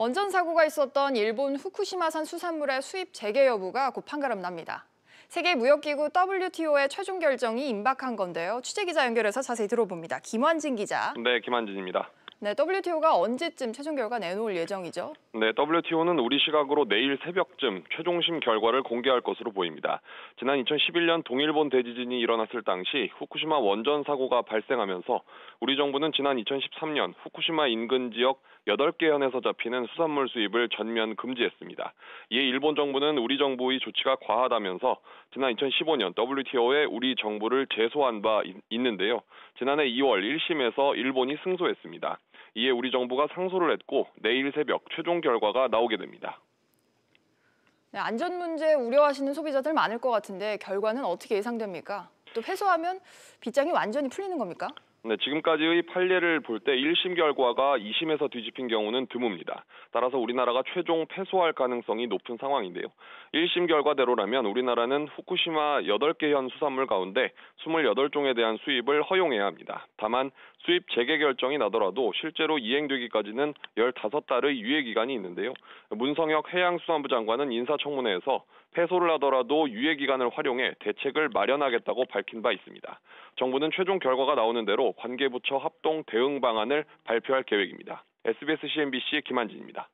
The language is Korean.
원전 사고가 있었던 일본 후쿠시마산 수산물의 수입 재개 여부가 곧 판가름 납니다. 세계무역기구 WTO의 최종 결정이 임박한 건데요. 취재기자 연결해서 자세히 들어봅니다. 김환진 기자. 네, 김환진입니다. 네, WTO가 언제쯤 최종 결과 내놓을 예정이죠? 네, WTO는 우리 시각으로 내일 새벽쯤 최종심 결과를 공개할 것으로 보입니다. 지난 2011년 동일본 대지진이 일어났을 당시 후쿠시마 원전 사고가 발생하면서 우리 정부는 지난 2013년 후쿠시마 인근 지역 8개 현에서 잡히는 수산물 수입을 전면 금지했습니다. 이에 일본 정부는 우리 정부의 조치가 과하다면서 지난 2015년 WTO에 우리 정부를 제소한 바 있는데요. 지난해 2월 1심에서 일본이 승소했습니다. 이에 우리 정부가 상소를 했고 내일 새벽 최종 결과가 나오게 됩니다. 네, 안전 문제 우려하시는 소비자들 많을 것 같은데 결과는 어떻게 예상됩니까? 또 패소하면 빗장이 완전히 풀리는 겁니까? 네, 지금까지의 판례를 볼 때 1심 결과가 2심에서 뒤집힌 경우는 드뭅니다. 따라서 우리나라가 최종 패소할 가능성이 높은 상황인데요. 1심 결과대로라면 우리나라는 후쿠시마 8개 현 수산물 가운데 28종에 대한 수입을 허용해야 합니다. 다만 수입 재개 결정이 나더라도 실제로 이행되기까지는 15달의 유예기간이 있는데요. 문성혁 해양수산부 장관은 인사청문회에서 패소를 하더라도 유예기간을 활용해 대책을 마련하겠다고 밝힌 바 있습니다. 정부는 최종 결과가 나오는 대로 관계부처 합동 대응 방안을 발표할 계획입니다. SBS CNBC의 김한진입니다.